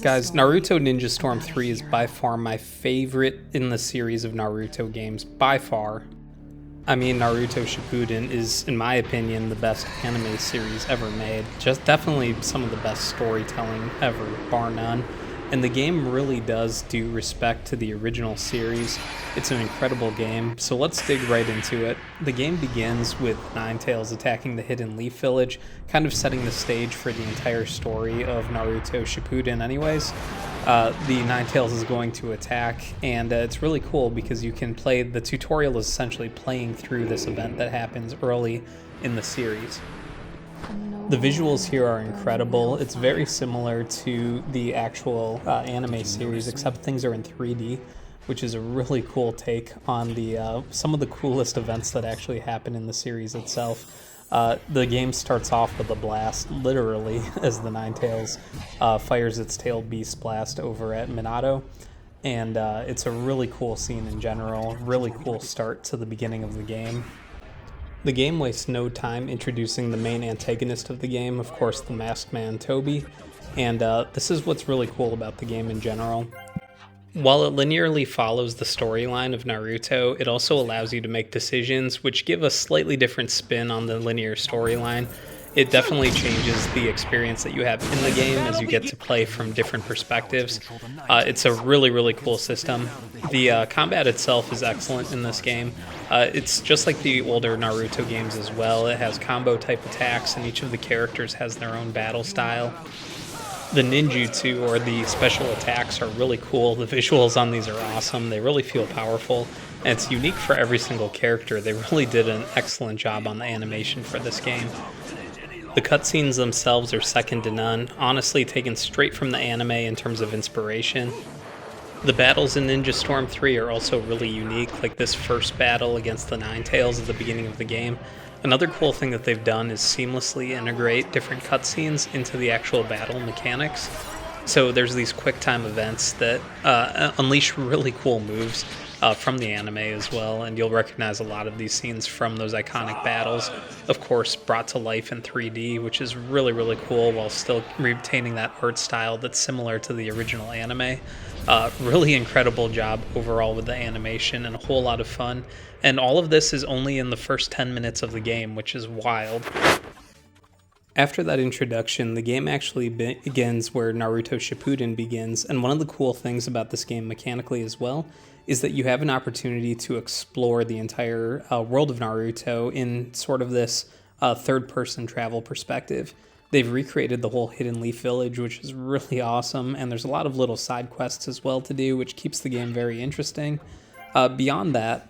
Guys, Naruto Ninja Storm 3 is by far my favorite in the series of Naruto games, by far. I mean, Naruto Shippuden is, in my opinion, the best anime series ever made. Just definitely some of the best storytelling ever, bar none. And the game really does do respect to the original series. It's an incredible game, so let's dig right into it. The game begins with Ninetales attacking the Hidden Leaf Village, kind of setting the stage for the entire story of Naruto Shippuden anyways. The Ninetales is going to attack, and it's really cool because you can play, the tutorial is essentially playing through this event that happens early in the series. The visuals here are incredible. It's very similar to the actual anime series, except things are in 3D, which is a really cool take on the some of the coolest events that actually happen in the series itself. The game starts off with a blast, literally, as the Ninetales fires its tailed beast blast over at Minato. And it's a really cool scene in general, really cool start to the beginning of the game. The game wastes no time introducing the main antagonist of the game, of course the masked man Toby, and this is what's really cool about the game in general. While it linearly follows the storyline of Naruto, it also allows you to make decisions which give a slightly different spin on the linear storyline. It definitely changes the experience that you have in the game as you get to play from different perspectives. It's a really cool system. The combat itself is excellent in this game. It's just like the older Naruto games as well. It has combo type attacks and each of the characters has their own battle style. The ninjutsu, or the special attacks, are really cool. The visuals on these are awesome. They really feel powerful, and it's unique for every single character. They really did an excellent job on the animation for this game. The cutscenes themselves are second to none, honestly taken straight from the anime in terms of inspiration. The battles in Ninja Storm 3 are also really unique, like this first battle against the Ninetales at the beginning of the game. Another cool thing that they've done is seamlessly integrate different cutscenes into the actual battle mechanics. So there's these quick time events that unleash really cool moves from the anime as well, and you'll recognize a lot of these scenes from those iconic battles, of course brought to life in 3D, which is really cool while still retaining that art style that's similar to the original anime. Really incredible job overall with the animation and a whole lot of fun, and all of this is only in the first 10 minutes of the game, which is wild. After that introduction, the game actually begins where Naruto Shippuden begins, and one of the cool things about this game mechanically as well is that you have an opportunity to explore the entire world of Naruto in sort of this third-person travel perspective. They've recreated the whole Hidden Leaf Village, which is really awesome, and there's a lot of little side quests as well to do, which keeps the game very interesting. Beyond that,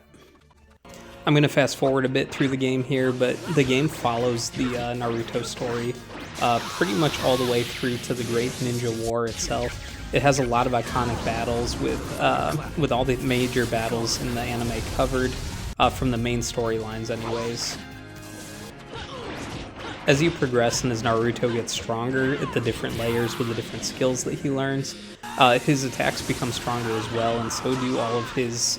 I'm going to fast forward a bit through the game here, but the game follows the Naruto story pretty much all the way through to the Great Ninja War itself. It has a lot of iconic battles with all the major battles in the anime covered from the main storylines anyways. As you progress and as Naruto gets stronger at the different layers with the different skills that he learns, his attacks become stronger as well, and so do all of his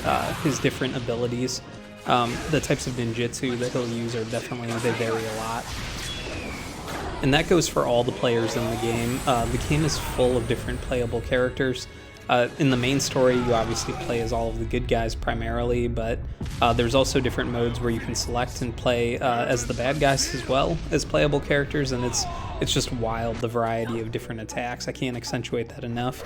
different abilities. The types of ninjutsu that he'll use are definitely, they vary a lot. And that goes for all the players in the game. The game is full of different playable characters. In the main story, you obviously play as all of the good guys primarily, but there's also different modes where you can select and play as the bad guys as well as playable characters, and it's just wild, the variety of different attacks. I can't accentuate that enough.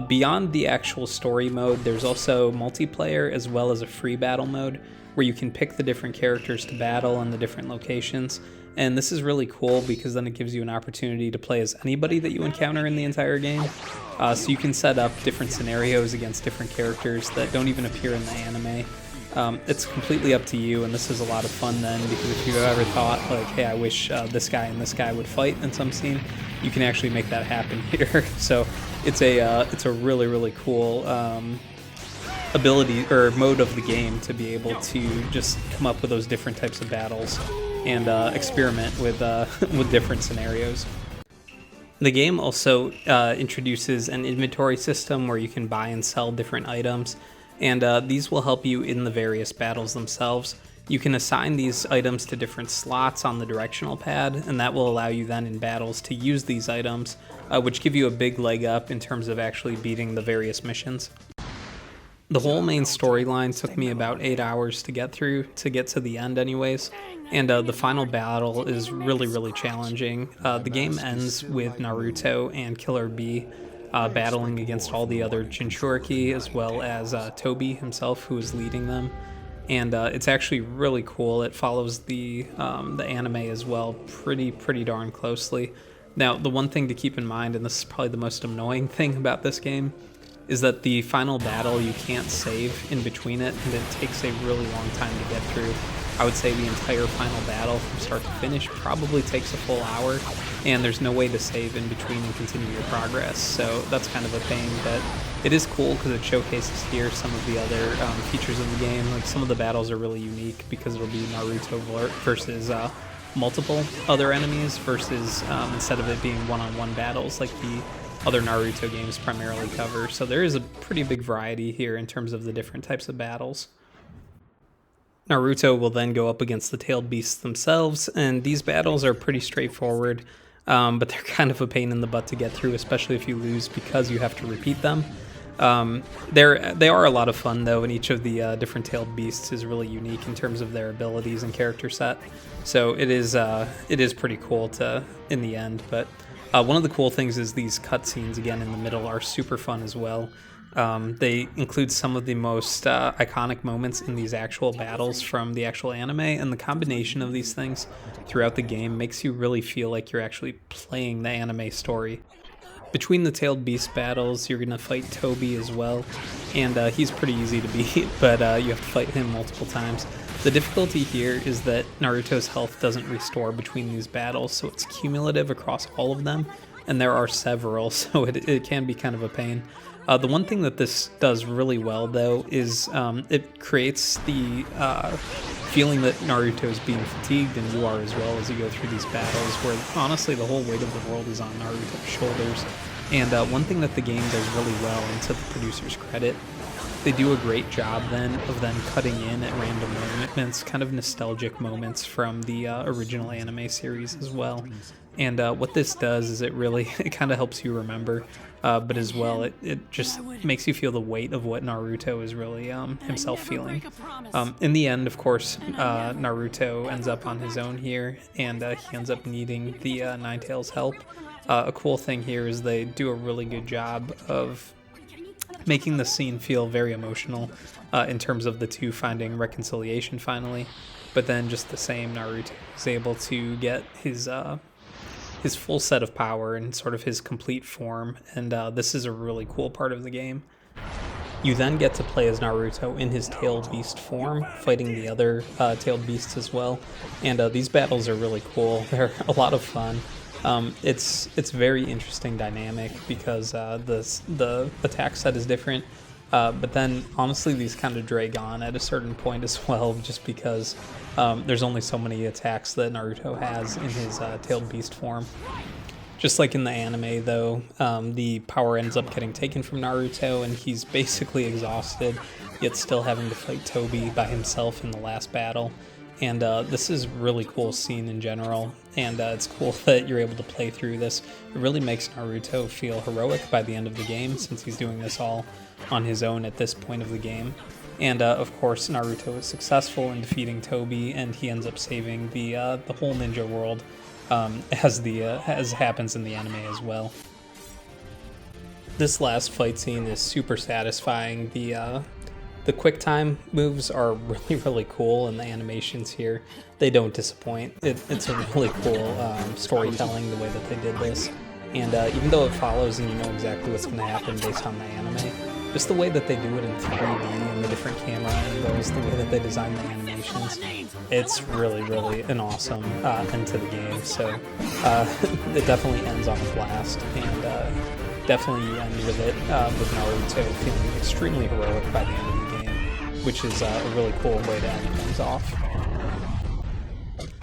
Beyond the actual story mode, there's also multiplayer as well as a free battle mode where you can pick the different characters to battle in the different locations. And this is really cool because then it gives you an opportunity to play as anybody that you encounter in the entire game. So you can set up different scenarios against different characters that don't even appear in the anime. It's completely up to you, and this is a lot of fun then, because if you've ever thought, like, hey, I wish this guy and this guy would fight in some scene, you can actually make that happen here. So it's a really cool ability or mode of the game to be able to just come up with those different types of battles and experiment with different scenarios. The game also introduces an inventory system where you can buy and sell different items, and these will help you in the various battles themselves. You can assign these items to different slots on the directional pad, and that will allow you then in battles to use these items, which give you a big leg up in terms of actually beating the various missions. The whole main storyline took me about 8 hours to get through, to get to the end anyways, and the final battle is really challenging. The game ends with Naruto and Killer Bee battling against all the other Jinchuriki, as well as Toby himself, who is leading them. And it's actually really cool. It follows the anime as well pretty darn closely. Now, the one thing to keep in mind, and this is probably the most annoying thing about this game, is that the final battle, you can't save in between it, and it takes a really long time to get through. I would say the entire final battle from start to finish probably takes a full hour, and there's no way to save in between and continue your progress, so that's kind of a pain, but it is cool because it showcases here some of the other features of the game. Like, some of the battles are really unique because it'll be Naruto versus multiple other enemies versus instead of it being one-on-one battles like the other Naruto games primarily cover. So there is a pretty big variety here in terms of the different types of battles. Naruto will then go up against the tailed beasts themselves, and these battles are pretty straightforward, but they're kind of a pain in the butt to get through, especially if you lose because you have to repeat them. They are a lot of fun though, and each of the different tailed beasts is really unique in terms of their abilities and character set. So it is pretty cool in the end. But one of the cool things is these cutscenes again in the middle are super fun as well. They include some of the most iconic moments in these actual battles from the actual anime, and the combination of these things throughout the game makes you really feel like you're actually playing the anime story. Between the tailed beast battles, you're going to fight Toby as well, and he's pretty easy to beat, but you have to fight him multiple times. The difficulty here is that Naruto's health doesn't restore between these battles, so it's cumulative across all of them, and there are several, so it can be kind of a pain. The one thing that this does really well, though, is it creates the feeling that Naruto is being fatigued, and you are as well, as you go through these battles, where honestly the whole weight of the world is on Naruto's shoulders. And one thing that the game does really well, and to the producer's credit, they do a great job then of cutting in at random moments, kind of nostalgic moments from the original anime series as well. And what this does is it kind of helps you remember, but as well it just makes you feel the weight of what Naruto is really himself feeling. In the end, of course, Naruto ends up on his own here, and he ends up needing the Ninetales' help. A cool thing here is they do a really good job of making the scene feel very emotional in terms of the two finding reconciliation finally, but then just the same, Naruto is able to get his full set of power and sort of his complete form, and this is a really cool part of the game. You then get to play as Naruto in his tailed beast form, fighting the other tailed beasts as well, and these battles are really cool. They're a lot of fun. It's very interesting dynamic because the attack set is different, but then honestly these kind of drag on at a certain point as well, just because there's only so many attacks that Naruto has in his tailed beast form. Just like in the anime though, the power ends up getting taken from Naruto, and he's basically exhausted, yet still having to fight Toby by himself in the last battle. And this is a really cool scene in general, and it's cool that you're able to play through this. It really makes Naruto feel heroic by the end of the game, since he's doing this all on his own at this point of the game. And of course, Naruto is successful in defeating Toby, and he ends up saving the whole ninja world, as happens in the anime as well. This last fight scene is super satisfying. The quick time moves are really cool, and the animations here, they don't disappoint. It's a really cool storytelling, the way that they did this. And even though it follows and you know exactly what's going to happen based on the anime, just the way that they do it in 3D and the different camera angles, the way that they design the animations, it's really an awesome end to the game. So it definitely ends on a blast, and definitely you end with it with Naruto feeling extremely heroic by the end of the game, which is a really cool way to end things off.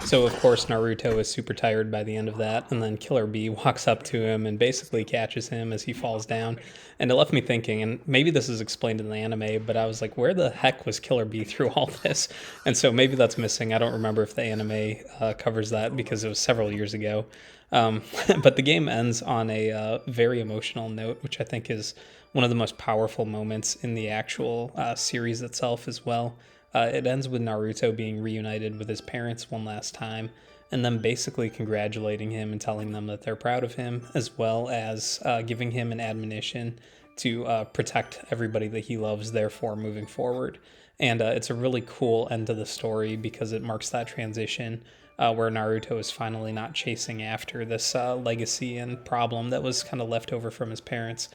So, of course, Naruto is super tired by the end of that, and then Killer Bee walks up to him and basically catches him as he falls down. And it left me thinking, and maybe this is explained in the anime, but I was like, where the heck was Killer Bee through all this? And so maybe that's missing. I don't remember if the anime covers that because it was several years ago. Um, but the game ends on a very emotional note, which I think is one of the most powerful moments in the actual series itself as well. It ends with Naruto being reunited with his parents one last time, and them basically congratulating him and telling them that they're proud of him, as well as giving him an admonition to protect everybody that he loves, therefore, moving forward. And it's a really cool end to the story because it marks that transition where Naruto is finally not chasing after this legacy and problem that was kind of left over from his parents.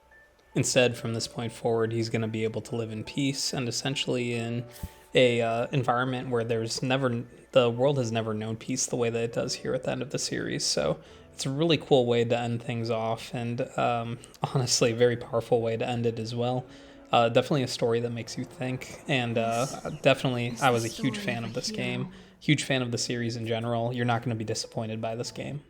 Instead, from this point forward, he's going to be able to live in peace and essentially in a environment where the world has never known peace the way that it does here at the end of the series. So it's a really cool way to end things off, and honestly, a very powerful way to end it as well. Definitely a story that makes you think, and definitely, I was a huge fan of this game, huge fan of the series in general. You're not going to be disappointed by this game.